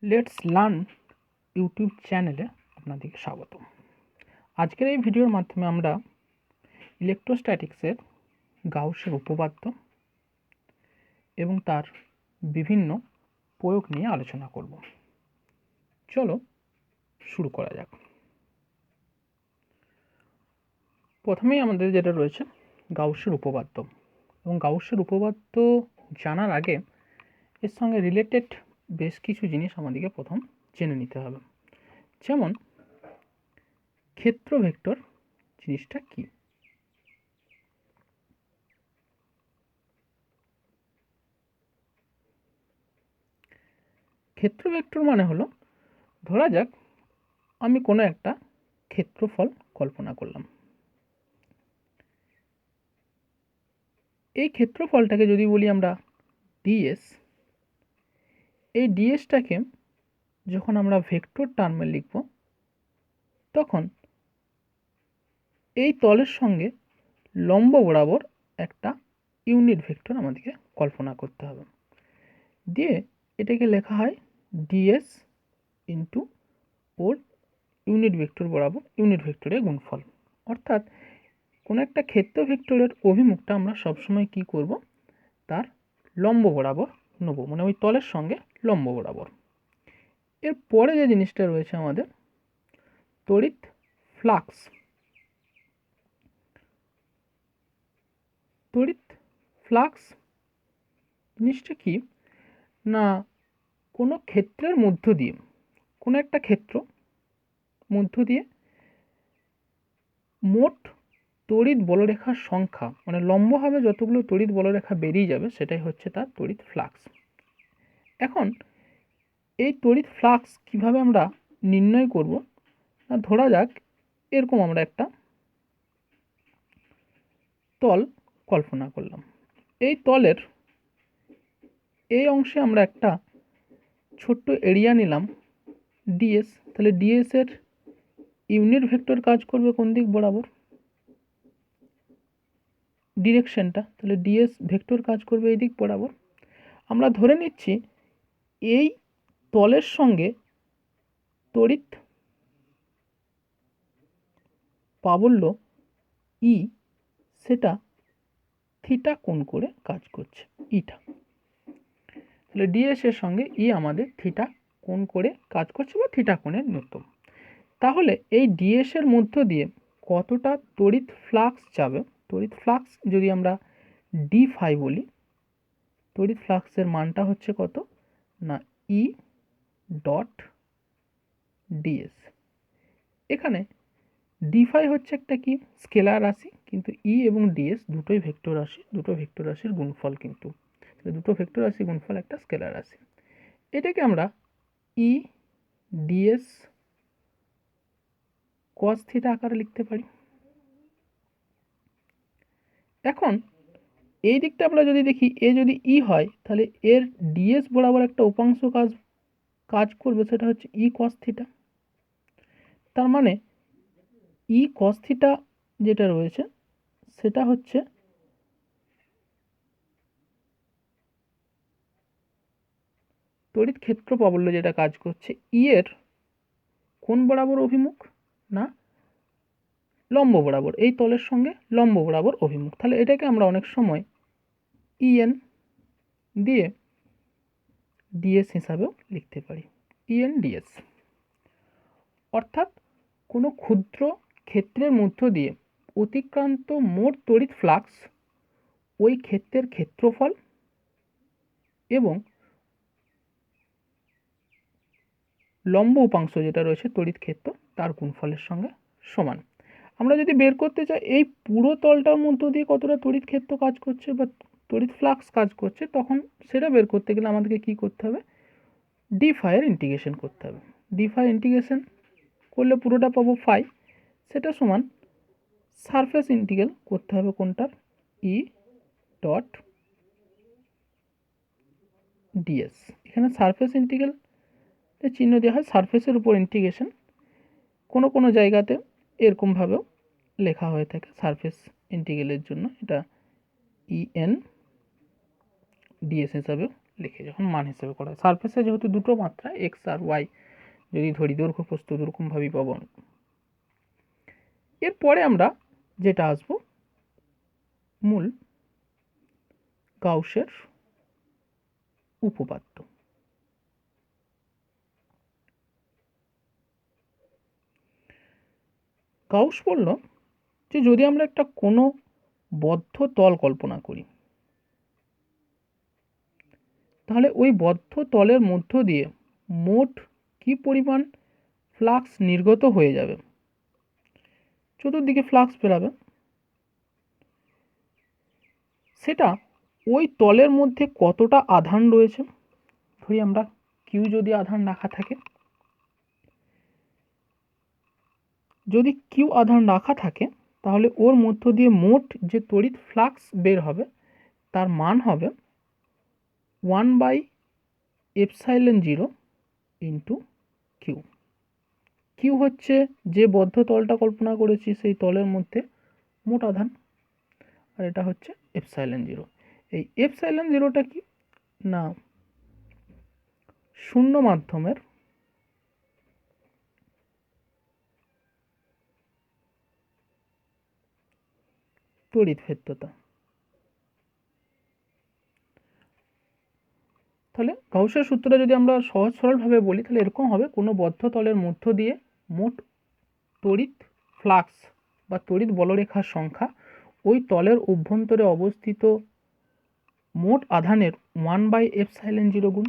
Let's learn YouTube চ্যানেলে আপনাদেরকে স্বাগত। আজকের এই ভিডিওর মাধ্যমে আমরা ইলেকট্রোস্ট্যাটিক্সের গাউসের উপপাদ্য এবং তার বিভিন্ন প্রয়োগ নিয়ে আলোচনা করব। চলো শুরু করা যাক। প্রথমেই আমাদের যেটা রয়েছে গাউসের উপপাদ্য, এবং গাউসের উপপাদ্য জানার আগে এর সঙ্গে রিলেটেড বেশ কিছু জিনিস আমাদেরকে প্রথম জেনে নিতে হবে। যেমন ক্ষেত্র ভেক্টর জিনিসটা কি। ক্ষেত্র ভেক্টর মানে হলো, ধরা যাক আমি কোনো একটা ক্ষেত্রফল কল্পনা করলাম। এই ক্ষেত্রফলটাকে যদি বলি আমরা ডিএস, এই ডিএসটাকে যখন আমরা ভেক্টর টার্মে লিখব তখন এই তলের সঙ্গে লম্ব বরাবর একটা ইউনিট ভেক্টর আমাদেরকে কল্পনা করতে হবে। দিয়ে এটাকে লেখা হয় ডিএস ইন্টু ওর ইউনিট ভেক্টর বরাবর ইউনিট ভেক্টরের গুণফল। অর্থাৎ কোনো একটা ক্ষেত্র ভেক্টরের অভিমুখটা আমরা সবসময় কি করব, তার লম্ব বরাবর নেব, মানে ওই তলের সঙ্গে লম্ব বরাবর। এর পরে যে জিনিসটা রয়েছে আমাদের তড়িৎ ফ্লাক্স। তড়িৎ ফ্লাক্স জিনিসটা কি না, কোনো ক্ষেত্রের মধ্য দিয়ে, কোনো একটা ক্ষেত্র মধ্য দিয়ে মোট তড়িৎ বলরেখার সংখ্যা, মানে লম্বভাবে যতগুলো তড়িৎ বলরেখা বেরিয়ে যাবে সেটাই হচ্ছে তার তড়িৎ ফ্লাক্স। এখন এই তড়িৎ ফ্লাক্স কিভাবে আমরা নির্ণয় করব না, ধরা যাক এরকম আমরা একটা তল কল্পনা করলাম। এই তলের এই অংশে আমরা একটা ছোট্ট এরিয়া নিলাম ডিএস। তাহলে ডিএস এর ইউনিট ভেক্টর কাজ করবে কোন দিক বরাবর, ডিরেকশনটা, তাহলে ডিএস ভেক্টর কাজ করবে এই দিক বরাবর। আমরা ধরে নিচ্ছি এই তলের সঙ্গে তড়িৎ প্রাবল্য ই, সেটা থিটা কোণ করে কাজ করছে, ইটা। তাহলে ডিএস এর সঙ্গে ই আমাদের থিটা কোণ করে কাজ করছে, বা থিটা কোণের ন্যূনতম। তাহলে এই ডিএস এর মধ্য দিয়ে কতটা তড়িৎ ফ্লাক্স যাবে, তড়িৎ ফ্লাক্স যদি আমরা ডি ফাই বলি, তড়িৎ ফ্লাক্সের মানটা হচ্ছে কত না ই ডট ডিএস। এখানে ডি ফাই হচ্ছে একটা কি স্কেলার রাশি, কিন্তু ই এবং ডিএস দুটোই ভেক্টর রাশি, দুটো ভেক্টর রাশির গুণফল, কিন্তু দুটো ভেক্টর রাশির গুণফল একটা স্কেলার রাশি। এটাকে আমরা ই ডিএস কস থিটা আকারে লিখতে পারি। এখন এই দিকটা আমরা যদি দেখি, এ যদি ই হয় তাহলে এর ডিএস বরাবর একটা উপাংশ কাজ করবে, সেটা হচ্ছে ই কস থিটা। তার মানে ই কস থিটা যেটা রয়েছে সেটা হচ্ছে তড়িৎ ক্ষেত্র প্রাবল্য যেটা কাজ করছে ই এর কোন বরাবর অভিমুখ না লম্ব বরাবর, এই তলের সঙ্গে লম্ব বরাবর অভিমুখ। তাহলে এটাকে আমরা অনেক সময় ইএন দিয়ে ডিএস হিসাবেও লিখতে পারি, ইএন ডিএস। অর্থাৎ কোনো ক্ষুদ্র ক্ষেত্রের মধ্য দিয়ে অতিক্রান্ত মোট তড়িৎ ফ্লাক্স ওই ক্ষেত্রের ক্ষেত্রফল এবং লম্ব উপাংশ যেটা রয়েছে তড়িৎ ক্ষেত্র তার গুণফলের সঙ্গে সমান। আমরা যদি বের করতে চাই এই পুরো তলটার মধ্য দিয়ে কতটা তড়িৎ ক্ষেত্র কাজ করছে বা তড়িৎ ফ্লাক্স কাজ করছে, তখন সেটা বের করতে গেলে আমাদেরকে কি করতে হবে, ডি ফাইয়ের ইন্টিগ্রেশন করতে হবে। ডি ফাই ইন্টিগ্রেশন করলে পুরোটা পাবো ফাই, সেটা সমান সারফেস ইন্টিগ্রাল করতে হবে কোনটার, ই ডট ডিএস। এখানে সারফেস ইন্টিগ্রাল চিহ্ন দেওয়া হয় সারফেসের উপর ইন্টিগ্রেশন, কোনো কোনো জায়গাতে এরকমভাবেও লেখা হয়ে থাকে সারফেস ইন্টিগ্রালের জন্য, এটা ইএন ডিএস হিসাবেও লিখে যখন মান হিসেবে করা হয়। সারফেসে যেহেতু দুটো মাত্রা এক্স আর ওয়াই যদি ধরি দৈর্ঘ্য প্রস্থ দুরকমভাবেই পাবো। এরপরে আমরা যেটা আসবো মূল গাউসের উপপাদ্য। গাউস বলল যে যদি আমরা একটা কোনো বদ্ধ তল কল্পনা করি তাহলে ওই বদ্ধ তলের মধ্য দিয়ে মোট কি পরিমাণ ফ্লাক্স নির্গত হয়ে যাবে, চতুর্দিকে ফ্লাক্স বেরাবে, সেটা ওই তলের মধ্যে কতটা আধান রয়েছে। ধরি আমরা কিউ যদি আধান রাখা থাকে, যদি কিউ আধান রাখা থাকে তাহলে ওর মধ্য দিয়ে মোট যে তড়িৎ ফ্লাক্স বের হবে তার মান হবে 1/ε0 ইন্টু কিউ। কিউ হচ্ছে যে বদ্ধ তলটা কল্পনা করেছি সেই তলের মধ্যে মোট আধান, আর এটা হচ্ছে ε0। এই ε0টা কি না শূন্য মাধ্যমের তড়িৎ ভেদ্যতা। তাহলে গাউসের সূত্রটা যদি আমরা সহজ সরলভাবে বলি তাহলে এরকম হবে, কোনো বদ্ধ তলের মধ্য দিয়ে মোট তড়িৎ ফ্লাক্স বা তড়িৎ বলরেখার সংখ্যা ওই তলের অভ্যন্তরে অবস্থিত মোট আধানের 1/ε0 গুণ,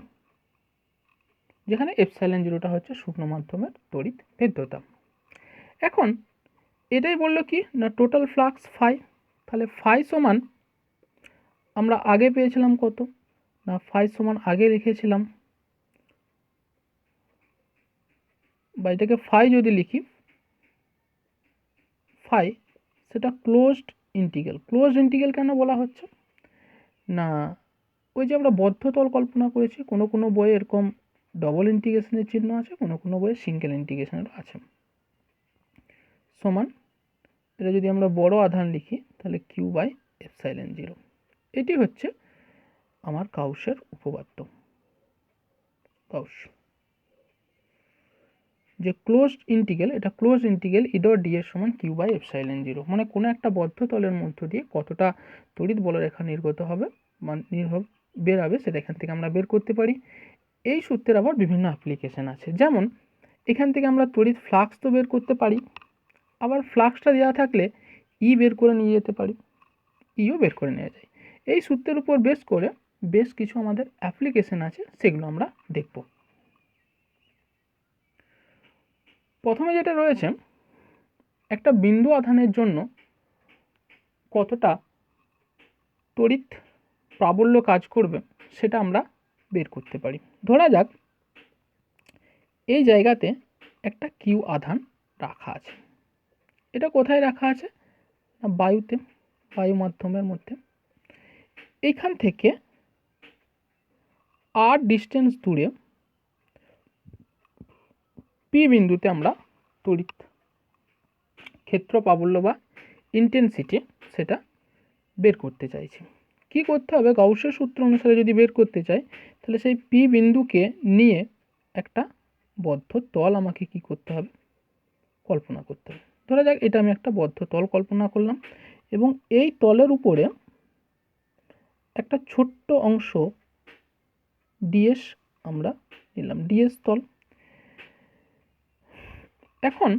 যেখানে ε0টা হচ্ছে শূন্য মাধ্যমের তড়িৎ ভেদ্যতা। এখন এটাই বললো কি না টোটাল ফ্লাক্স ফাই। তাহলে ফাই সমান আমরা আগে পেয়েছিলাম কত না ফাই সমান আগে লিখেছিলাম, বা এটাকে ফাই যদি লিখি ফাই, সেটা ক্লোজড ইন্টিগ্রাল। ক্লোজড ইন্টিগ্রাল কেন বলা হচ্ছে না ওই যে আমরা বদ্ধ তল কল্পনা করেছি, কোনো কোনো বইয়ে এরকম ডবল ইন্টিগ্রেশনের চিহ্ন আছে, কোনো কোনো বইয়ে সিঙ্গেল ইন্টিগ্রেশনেরও আছে। সমান এটা যদি আমরা বড় আধান লিখি তাহলে Q/ε0। এটি হচ্ছে আমার গাউসের উপপাদ্য। গাউস যে ক্লোজড ইন্টিগ্রাল, এটা closed integral E dot D এর সমান Q/ε0, মানে কোনো একটা বদ্ধ তলের মধ্য দিয়ে কতটা তড়িৎ বলরেখা নির্গত হবে বা বেরাবে সেটা এখান থেকে আমরা বের করতে পারি। এই সূত্রের আবার বিভিন্ন অ্যাপ্লিকেশন আছে, যেমন এখান থেকে আমরা তড়িৎ ফ্লাক্স তো বের করতে পারি, আবার ফ্লাক্সটা দেওয়া থাকলে ই বের করে নিয়ে যেতে পারি, ইও বের করে নেওয়া যায়। এই সূত্রের উপর বেস করে বেশ কিছু আমাদের অ্যাপ্লিকেশন আছে, সেগুলো আমরা দেখব। প্রথমে যেটা রয়েছে একটা বিন্দু আধানের জন্য কতটা তড়িৎ প্রাবল্য কাজ করবে সেটা আমরা বের করতে পারি। ধরা যাক এই জায়গাতে একটা কিউ আধান রাখা আছে, এটা কোথায় রাখা আছে না বায়ুতে, বায়ু মাধ্যমের মধ্যে। এইখান থেকে আর ডিস্টেন্স দূরে পি বিন্দুতে আমরা তড়িৎ ক্ষেত্র প্রাবল্য বা ইন্টেন্সিটি সেটা বের করতে চাইছি। কি করতে হবে, গাউসের সূত্র অনুসারে যদি বের করতে চাই তাহলে সেই পি বিন্দুকে নিয়ে একটা বদ্ধ তল আমাকে কি করতে হবে কল্পনা করতে হবে। ধরা যাক এটা আমি একটা বদ্ধ তল কল্পনা করলাম এবং এই তলের উপরে একটা ছোট্ট অংশ ডিএস আমরা নিলাম, ডিএস তল। এখন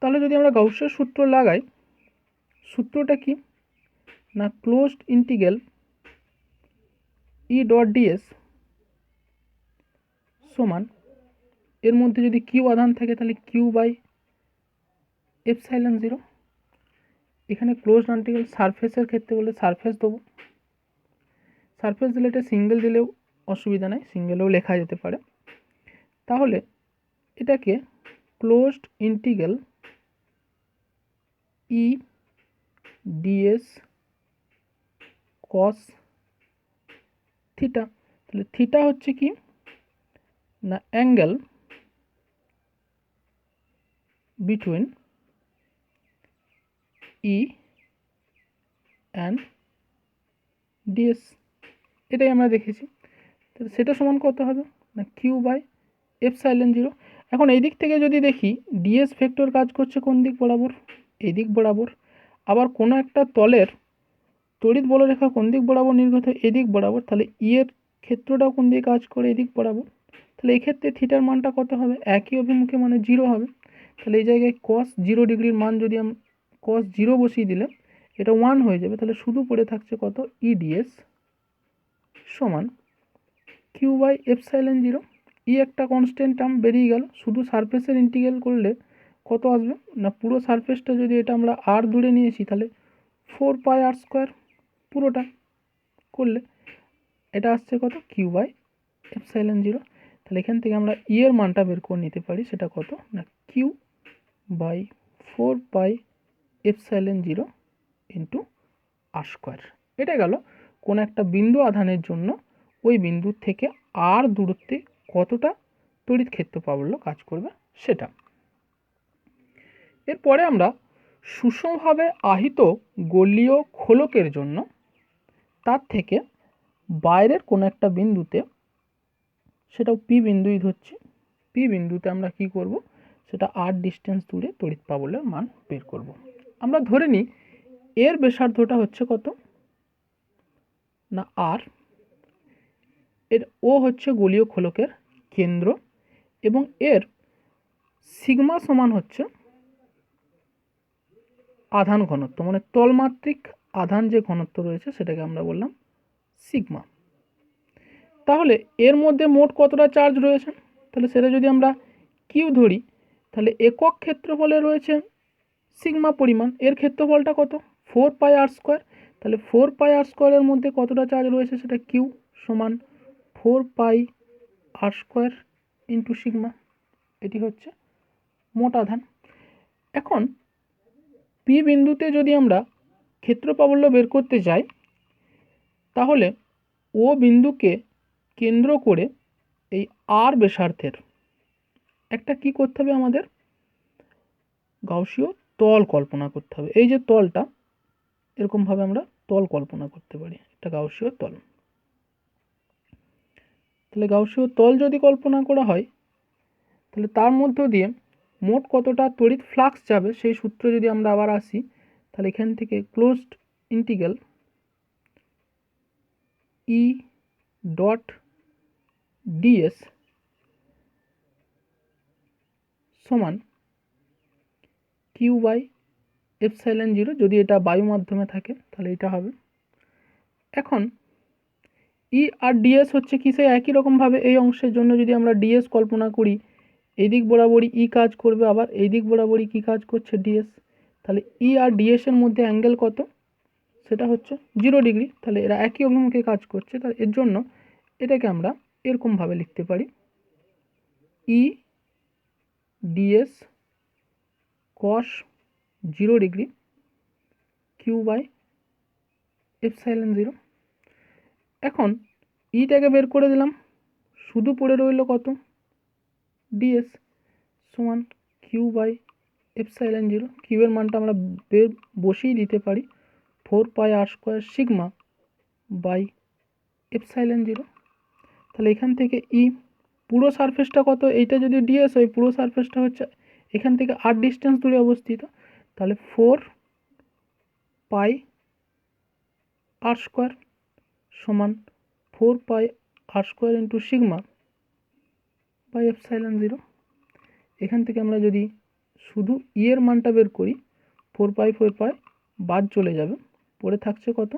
তাহলে যদি আমরা গাউসের সূত্র লাগাই, সূত্রটা কি না closed integral E dot DS সমান এর মধ্যে যদি কিউ আধান থাকে তাহলে Q/ε0। এখানে ক্লোজড ইন্টিগ্রাল সারফেসের ক্ষেত্রে বলে সারফেস দেবো, সারফেস দিলে এটা সিঙ্গেল দিলেও অসুবিধা নাই, সিঙ্গেলেও লেখা যেতে পারে। তাহলে এটাকে ক্লোজড ইন্টিগ্রাল ই ডিএস কস থিটা। তাহলে থিটা হচ্ছে কি না angle between E and DS, এটাই আমরা দেখেছি। তাহলে সেটা সমান কত হবে না কিউ বাই এপসাইলন জিরো। এখন এই দিক থেকে যদি দেখি ডিএস ভেক্টর কাজ করছে কোন দিক বরাবর, এই দিক বরাবর। আবার কোনো একটা তলের তড়িৎ বলরেখা কোন দিক বরাবর নির্গত, এদিক বরাবর। তাহলে ই এর ক্ষেত্রটাও কোন দিকে কাজ করে, এদিক বরাবর। তাহলে এই ক্ষেত্রে থিটার মানটা কত হবে, একই অভিমুখে মানে জিরো হবে। তাহলে এই জায়গায় কস 0 ডিগ্রির মান যদি আমি কস 0 বসিয়ে দিলে এটা 1 হয়ে যাবে। তাহলে শুধু পড়ে থাকছে কত, ইডিএস সমান কিউ বাই এপসাইলন জিরো। ই একটা কনস্ট্যান্ট টার্ম বেরিয়ে গেল। শুধু সারফেসের ইন্টিগ্রাল করলে কত আসবে না, পুরো সারফেসটা যদি এটা আমরা আর দূরে নিয়েছি তাহলে 4πr² পুরোটা করলে এটা আসছে কত, কিউ বাই এপসাইলন জিরো। তাহলে এখান থেকে আমরা ই এর মানটা বের করে নিতে পারি, সেটা কত না কিউ বাই 4πε0 ইন্টু r²। এটা গেল কোন একটা বিন্দু আধানের জন্য ওই বিন্দু থেকে আর দূরত্বে কতটা তড়িৎ ক্ষেত্র প্রাবল্য কাজ করবে সেটা। এরপরে আমরা সুষমভাবে আহিত গোলীয় খোলকের জন্য তার থেকে বাইরের কোনো একটা বিন্দুতে, সেটাও পি বিন্দুই ধরছি, পি বিন্দুতে আমরা কি করব, সেটা আর ডিস্টেন্স দূরে তড়িৎ প্রাবল্যের মান বের করব। আমরা ধরে নিই এর ব্যাসার্ধটা হচ্ছে কত না আর, এর ও হচ্ছে গোলীয় খোলকের কেন্দ্র এবং এর সিগমা সমান হচ্ছে আধান ঘনত্ব, মানে তলমাত্রিক আধান যে ঘনত্ব রয়েছে সেটাকে আমরা বললাম সিগমা। তাহলে এর মধ্যে মোট কতটা চার্জ রয়েছে, তাহলে সেটা যদি আমরা কিউ ধরি তাহলে একক ক্ষেত্রফলে রয়েছে সিগমা পরিমাণ, এর ক্ষেত্রফলটা কত 4πr²। তাহলে 4πr² এর মধ্যে কতটা চার্জ রয়েছে সেটা কিউ সমান 4πr² ইন্টু সিগমা, এটি হচ্ছে মোট আধান। এখন পি বিন্দুতে যদি আমরা ক্ষেত্র প্রাবল্য বের করতে চাই তাহলে ও বিন্দুকে কেন্দ্র করে এই আর ব্যাসার্ধের একটা কি করতে হবে, আমাদের গাউসীয় তল কল্পনা করতে হবে। এই যে তলটা এরকমভাবে আমরা তল কল্পনা করতে পারি, এটা গাউসীয় তল। তাহলে গাউসীয় তল যদি কল্পনা করা হয় তাহলে তার মধ্য দিয়ে মোট কতটা তড়িৎ ফ্লাক্স যাবে সেই সূত্র যদি আমরা আবার আসি, তাহলে এখান থেকে closed integral E dot DS সমান কিউ বাই এপসাইলন জিরো, যদি এটা বায়ু মাধ্যমে থাকে তাহলে এটা হবে। এখন ই আর ডিএস হচ্ছে কি সেই একই রকমভাবে এই অংশের জন্য যদি আমরা ডিএস কল্পনা করি, এই দিক বরাবরই ই কাজ করবে, আবার এই দিক বরাবরই কি কাজ করছে ডিএস। তাহলে ই আর ডিএস এর মধ্যে অ্যাঙ্গেল কত, সেটা হচ্ছে 0 ডিগ্রি। তাহলে এরা একই অভিমুখে কাজ করছে, তাহলে এর জন্য এটাকে আমরা এরকমভাবে লিখতে পারি E DS cos 0 degree Q by epsilon zero. এখন ইটাকে বের করে দিলাম, শুধু পড়ে রইল কত ডিএস সমান Q by epsilon zero. Q এর মানটা আমরা বসিয়ে দিতে পারি 4πr² sigma by epsilon zero. তাহলে এখান থেকে ই পুরো সারফেসটা কত, এইটা যদি ডিএস হয় পুরো সারফেসটা হচ্ছে এখান থেকে আর ডিস্টেন্স দূরে অবস্থিত, তাহলে 4πr² সমান 4πr² into sigma by epsilon zero. এখান থেকে আমরা যদি শুধু ই এর মানটা বের করি 4π বাদ চলে যাবে, পড়ে থাকছে কত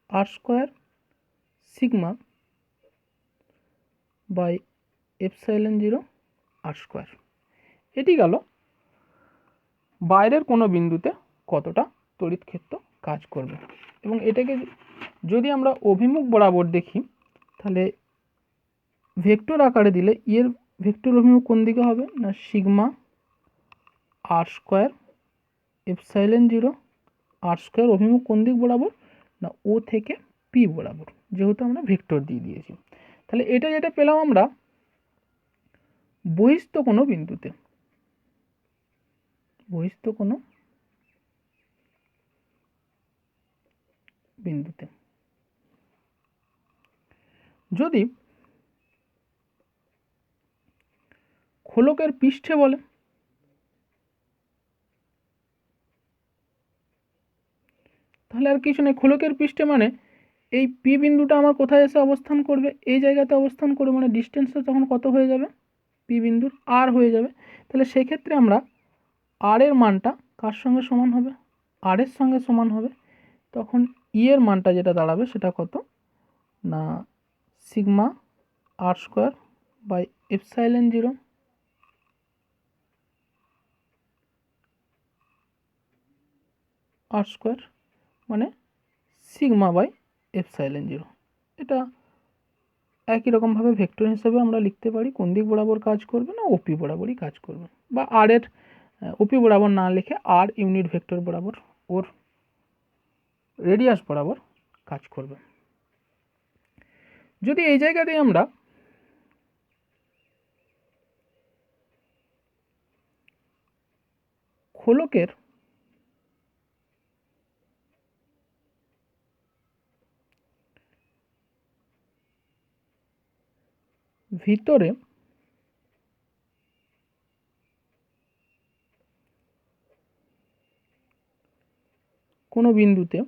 r² sigma by epsilon zero r²। এটি গেল বাইরের কোনো বিন্দুতে কতটা তড়িৎ ক্ষেত্র কাজ করবে। এবং এটাকে যদি আমরা অভিমুখ বরাবর দেখি তাহলে ভেক্টর আকারে দিলে এর ভেক্টর অভিমুখ কোন দিকে হবে না sigma r² epsilon zero r² অভিমুখ কোন দিক বরাবর না ও থেকে পি বরাবর, যেহেতু আমরা ভেক্টর দিয়ে দিয়েছি। তাহলে এটা যেটা পেলাম আমরা বহিস্থ কোনো বিন্দুতে, বহিস্থ কোনো বিন্দুতে যদি খোলকের পৃষ্ঠে বলে, তাহলে আর কিছু নেই। খোলকের পৃষ্ঠে মানে এই পি বিন্দুটা আমার কোথায় এসে অবস্থান করবে, এই জায়গাতে অবস্থান করবে, মানে ডিস্টেন্সটা তখন কত হয়ে যাবে, পি বিন্দুর আর হয়ে যাবে। তাহলে সেক্ষেত্রে আমরা আর এর মানটা কার সঙ্গে সমান হবে, আর এর সঙ্গে সমান হবে। তখন ই এর মানটা যেটা দাঁড়াবে সেটা কত না sigma r square by epsilon zero, r square মানে সিগমা বাই এপসাইলন জিরো। এটা একই রকমভাবে ভেক্টর হিসেবে আমরা লিখতে পারি, কোন দিক বরাবর কাজ করবে না ওপি বরাবরই কাজ করবে, বা আর এর ওপি বরাবর না লিখে আর ইউনিট ভেক্টর বরাবর ওর রেডিয়াস বরাবর কাজ করবে। যদি এই জায়গাতে আমরা খোলকের ভিতরে কোনো বিন্দুতে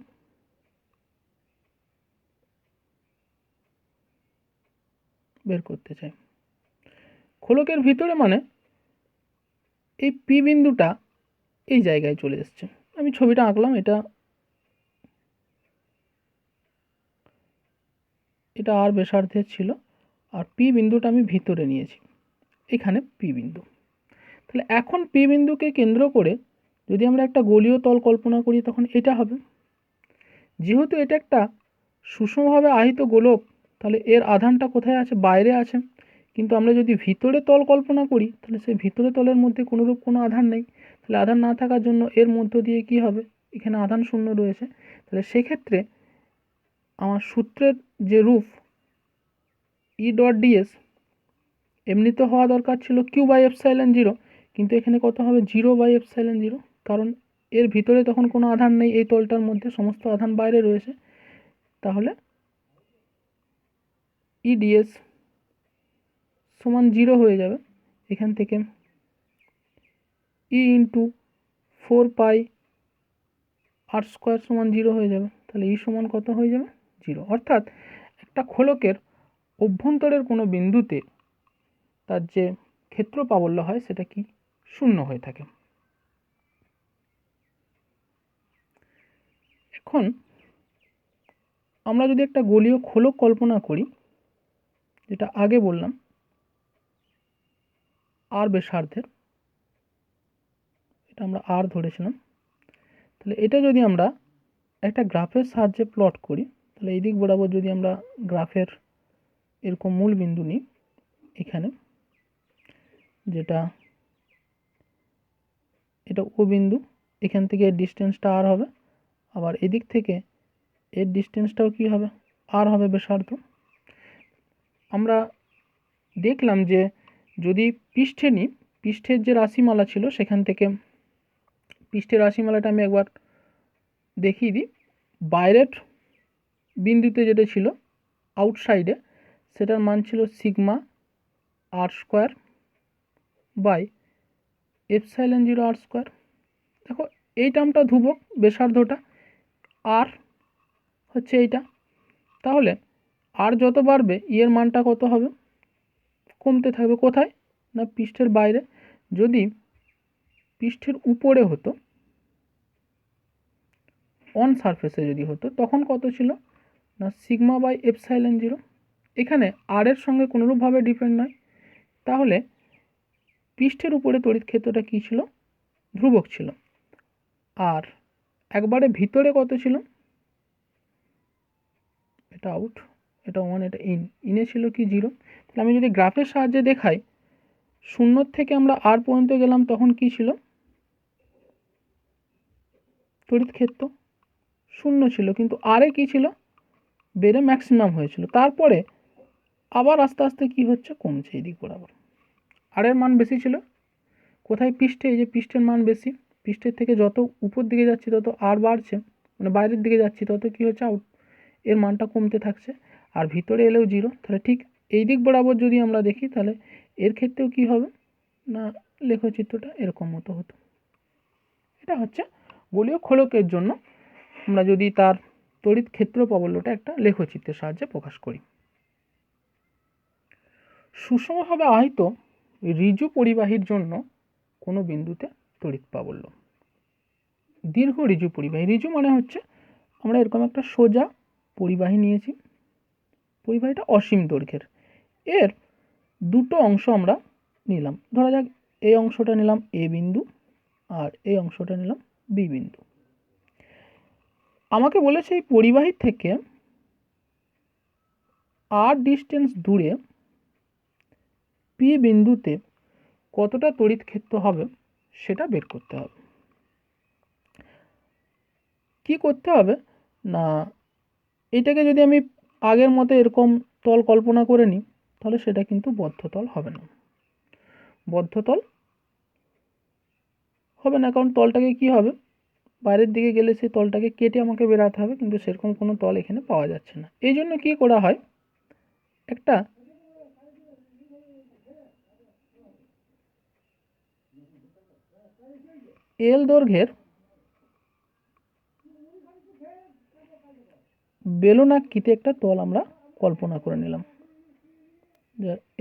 বের করতে চাই, খোলকের ভিতরে মানে এই পি বিন্দুটা এই জায়গায় চলে এসছে। আমি ছবিটা আঁকলাম, এটা আর ব্যাসার্ধের ছিল, আর পি বিন্দুটা আমি ভিতরে নিয়েছি, এখানে পি বিন্দু। তাহলে এখন পি বিন্দুকে কেন্দ্র করে যদি আমরা একটা গোলীয় তল কল্পনা করি তখন এটা হবে। যেহেতু এটা একটা সুষমভাবে আহিত গোলক, তাহলে এর আধানটা কোথায় আছে, বাইরে আছে। কিন্তু আমরা যদি ভিতরে তল কল্পনা করি তাহলে সেই ভিতরে তলের মধ্যে কোনোরূপ কোনো আধান নেই। তাহলে আধান না থাকার জন্য এর মধ্য দিয়ে কি হবে, এখানে আধান শূন্য রয়েছে। তাহলে সেক্ষেত্রে আমার সূত্রের যে রূপ ই ডট ডিএস এমনি তো হওয়া দরকার ছিল কিউ বাই এপসাইলন জিরো, কিন্তু এখানে কত হবে জিরো বাই এপসাইলন জিরো, কারণ এর ভিতরে তখন কোনো আধান নেই, এই তলটার মধ্যে সমস্ত আধান বাইরে রয়েছে। তাহলে ইডিএস সমান জিরো হয়ে যাবে। এখান থেকে ই ইন্টু 4 পাই আর স্কোয়ার সমান জিরো হয়ে যাবে। তাহলে ই সমান কত হয়ে যাবে, জিরো। অর্থাৎ একটা খোলকের অভ্যন্তরের কোনো বিন্দুতে তার যে ক্ষেত্র প্রাবল্য হয় সেটা কি শূন্য হয়ে থাকে। এখন আমরা যদি একটা গোলীয় খোলক কল্পনা করি, যেটা আগে বললাম আর ব্যাসার্ধের, এটা আমরা আর ধরেছিলাম। তাহলে এটা যদি আমরা একটা গ্রাফের সাহায্যে প্লট করি, তাহলে এই দিক বরাবর যদি আমরা গ্রাফের এরকম মূল বিন্দু নিই, এখানে যেটা এটা ও বিন্দু, এখান থেকে এর ডিস্টেন্সটা আর হবে, আবার এদিক থেকে এর ডিস্টেন্সটাও কি হবে, আর হবে ব্যাসার্ধ। আমরা দেখলাম যে যদি পৃষ্ঠে নিই, পৃষ্ঠের যে রাশিমালা ছিল সেখান থেকে পৃষ্ঠের রাশিমালাটা আমি একবার দেখিয়ে দিই। বাইরের বিন্দুতে যেটা ছিল আউটসাইডে, সেটার মান ছিল sigma r square by epsilon zero r square. দেখো এই টার্মটা ধ্রুবক, ব্যাসার্ধটা আর হচ্ছে এইটা। তাহলে আর যত বাড়বে এর মানটা কত হবে, কমতে থাকবে। কোথায় না পৃষ্ঠের বাইরে। যদি পৃষ্ঠের উপরে হতো, অন সারফেসে যদি হতো, তখন কত ছিল না সিগমা বাই এপসাইলন জিরো। এখানে আর এর সঙ্গে কোনোরূপভাবে ডিপেন্ড নয়, তাহলে পৃষ্ঠের উপরে তড়িৎ ক্ষেত্রটা কী ছিল, ধ্রুবক ছিল। আর একবারে ভিতরে কত ছিল, এটা আউট, এটা ওয়ান, এটা ইনে ছিল কি জিরো। তাহলে আমি যদি গ্রাফের সাহায্যে দেখাই, শূন্য থেকে আমরা আর পর্যন্ত গেলাম তখন কি ছিল, তড়িৎ ক্ষেত্র শূন্য ছিল, কিন্তু আরে কি ছিল, বেড়ে ম্যাক্সিমাম হয়েছিল। তারপরে আবার আস্তে আস্তে কি হচ্ছে, কমছে এই দিক বরাবর। আর এর মান বেশি ছিল কোথায়, পৃষ্ঠে। এই যে পৃষ্ঠের মান বেশি, পৃষ্ঠের থেকে যত উপর দিকে যাচ্ছি তত আর বাড়ছে, মানে বাইরের দিকে যাচ্ছি তত কি হচ্ছে, আউট, এর মানটা কমতে থাকছে। আর ভিতরে এলেও 0। তাহলে ঠিক এই দিক বরাবর যদি আমরা দেখি তাহলে এর ক্ষেত্রেও কি হবে না, লেখচিত্রটা এরকম মতো হতো। এটা হচ্ছে গোলীয় খোলকের জন্য আমরা যদি তার তড়িৎ ক্ষেত্র প্রাবল্যটা একটা লেখচিত্রের সাহায্যে প্রকাশ করি। সুষমভাবে আহিত ঋজু পরিবাহীর জন্য কোনো বিন্দুতে তড়িৎ প্রাবল্য। দীর্ঘ ঋজু পরিবাহী, ঋজু মানে হচ্ছে আমরা এরকম একটা সোজা পরিবাহী নিয়েছি, পরিবাহীটা অসীম দৈর্ঘ্যের, এর দুটো অংশ আমরা নিলাম, ধরা যাক এই অংশটা নিলাম এ বিন্দু আর এই অংশটা নিলাম বি বিন্দু। আমাকে বলেছে এই পরিবাহীর থেকে আর ডিস্টেন্স দূরে পি বিন্দুতে কতটা তড়িৎ ক্ষেত্র হবে সেটা বের করতে হবে। কি করতে হবে না, এটাকে যদি আমি আগের মতো এরকম তল কল্পনা করে নিই তাহলে সেটা কিন্তু বদ্ধতল হবে না। বদ্ধতল হবে না, কারণ তলটাকে কি হবে, বাইরের দিকে গেলে সেই তলটাকে কেটে আমাকে বেরাতে হবে, কিন্তু সেরকম কোনো তল এখানে পাওয়া যাচ্ছে না। এই জন্য কি করা হয়, একটা এল দৈর্ঘ্যের বেলনাকৃতি একটা তল আমরা কল্পনা করে নিলাম,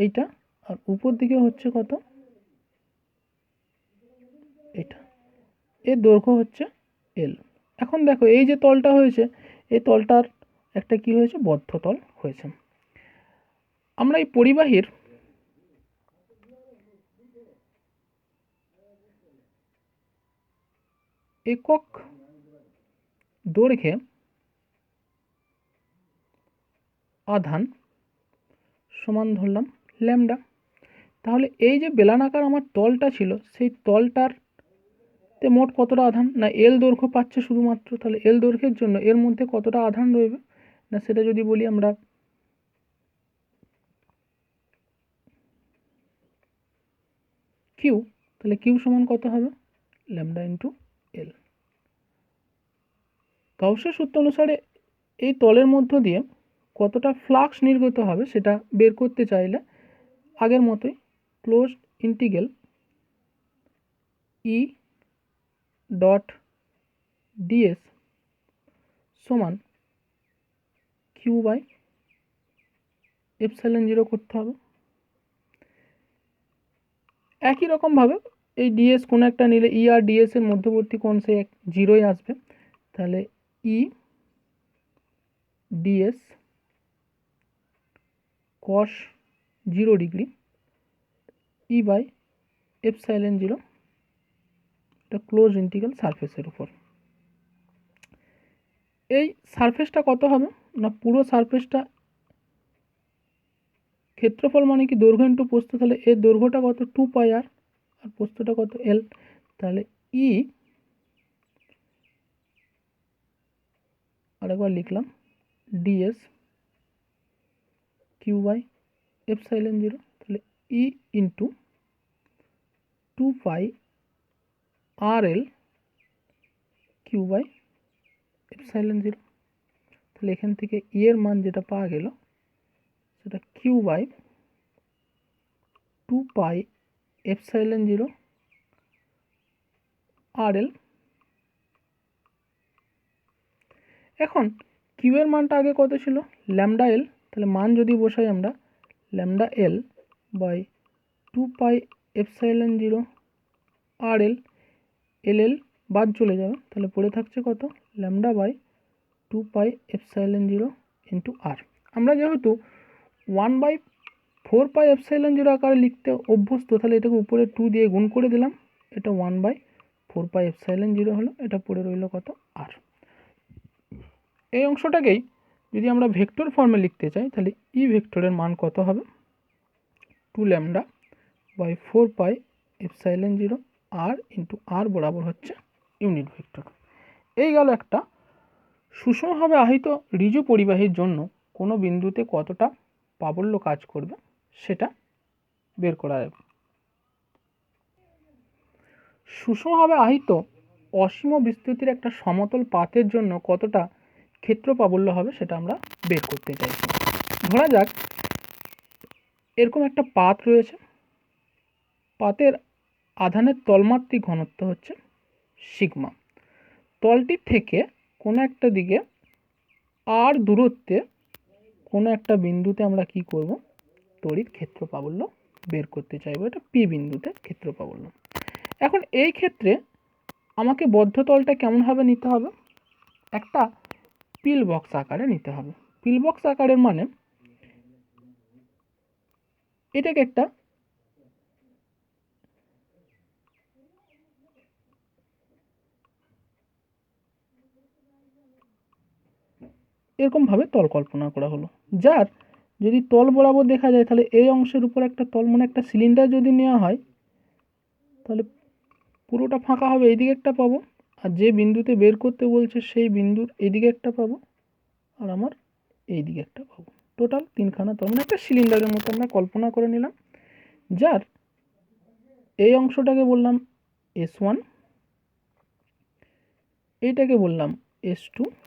এইটা, আর উপর দিকে হচ্ছে কত, এটা, এর দৈর্ঘ্য হচ্ছে এল। এখন দেখো এই যে তলটা হয়েছে, এই তলটার একটা কি হয়েছে, বদ্ধতল হয়েছে। আমরা এই পরিবাহীর একক দৈর্ঘ্যে আধান সমান ধরলাম ল্যামডা। তাহলে এই যে বেলানাকার আমার তলটা ছিল, সেই তলটারতে মোট কতটা আধান, না এল দৈর্ঘ্য পাচ্ছে শুধুমাত্র, তাহলে এল দৈর্ঘ্যের জন্য এর মধ্যে কতটা আধান রয়েবে, না সেটা যদি বলি আমরা কিউ, তাহলে কিউ সমান কত হবে, ল্যামডা ইন্টু এল। গাউসের সূত্র অনুসারে এই তলের মধ্য দিয়ে কতটা ফ্লাক্স নির্গত হবে সেটা বের করতে চাইলে আগের মতোই closed integral E dot DS সমান কিউ বাই এপসাইলন 0 করতে হবে। একই রকমভাবে এই ডিএস কোনো একটা নিলে ই আর ডিএস এর মধ্যবর্তী কোণ সে 0ই আসবে, তাহলে E DS cos 0 degree E by epsilon 0, এটা ক্লোজ ইন্টিগ্রাল সারফেসের উপর। এই সারফেসটা কত হবে, না পুরো সারফেসটা ক্ষেত্রফল মানে কি দৈর্ঘ্য ইন্টু প্রস্থ, তাহলে এর দৈর্ঘ্যটা কত 2 পাই আর প্রস্থটা কত এল, তাহলে ই আরেকবার লিখলাম ডিএস কিউ বাই এপসাইলন 0, তাহলে E into 2 pi R L Q by epsilon 0। তাহলে এখান থেকে ই এর মান যেটা পাওয়া গেল সেটা Q by 2 pi epsilon 0 R এল। এখন কিউ এর মানটা আগে কত ছিল, ল্যামডা এল, তাহলে মান যদি বসাই আমরা lambda L by 2 pi epsilon 0 R L, L L বাদ চলে যাবে, তাহলে পড়ে থাকছে কত, lambda by 2 pi epsilon 0 into R. আমরা যেহেতু 1/4 পাই এপসাইলন 0 আকারে লিখতে অভ্যস্ত, তাহলে এটাকে উপরে 2 দিয়ে গুণ করে দিলাম, এটা 1/4 পাই এপসাইলন 0 হলো, এটা পড়ে রইল কত, আর। এই অংশটাকেই যদি আমরা ভেক্টর ফর্মে লিখতে চাই তাহলে ই ভেক্টরের মান কত হবে, 2 lambda by 4 pi epsilon 0 R into R বরাবর হচ্ছে ইউনিট ভেক্টর। এই গেল একটা সুষমভাবে আহিত ঋজু পরিবাহীর জন্য কোনো বিন্দুতে কতটা প্রাবল্য কাজ করবে সেটা বের করা যাবে। সুষমভাবে আহিত অসীম বিস্তৃতির একটা সমতল পাতের জন্য কতটা ক্ষেত্র প্রাবল্য হবে সেটা আমরা বের করতে চাইছি। ধরা যাক এরকম একটা পাত রয়েছে, পাতের আধানের তলমাত্রিক ঘনত্ব হচ্ছে সিগমা। তলটির থেকে কোনো একটা দিকে আর দূরত্বে কোনো একটা বিন্দুতে আমরা কি করব, তড়িৎ ক্ষেত্র প্রাবল্য বের করতে চাইবো। এটা পি বিন্দুতে ক্ষেত্র প্রাবল্য। এখন এই ক্ষেত্রে আমাকে বদ্ধ তলটা কেমনভাবে নিতে হবে, একটা পিল বক্স আকারে নিতে হবে। পিল বক্স আকারের মানে এটাকে একটা এরকমভাবে তল কল্পনা করা হলো, যার যদি তল বরাবর দেখা যায় তাহলে এই অংশের উপর একটা তল, মানে একটা সিলিন্ডার যদি নেওয়া হয় তাহলে পুরোটা ফাঁকা হবে, এইদিকে একটা পাবো, আর যে বিন্দুতে বের করতে বলছে সেই বিন্দুর এইদিকে একটা পাবো, আর আমার এইদিকে একটা পাবো। টোটাল তিনখানা তল, মানে একটা সিলিন্ডারের মতো আমরা কল্পনা করে নিলাম, যার এই অংশটাকে বললাম S1, এইটাকে বললাম S2,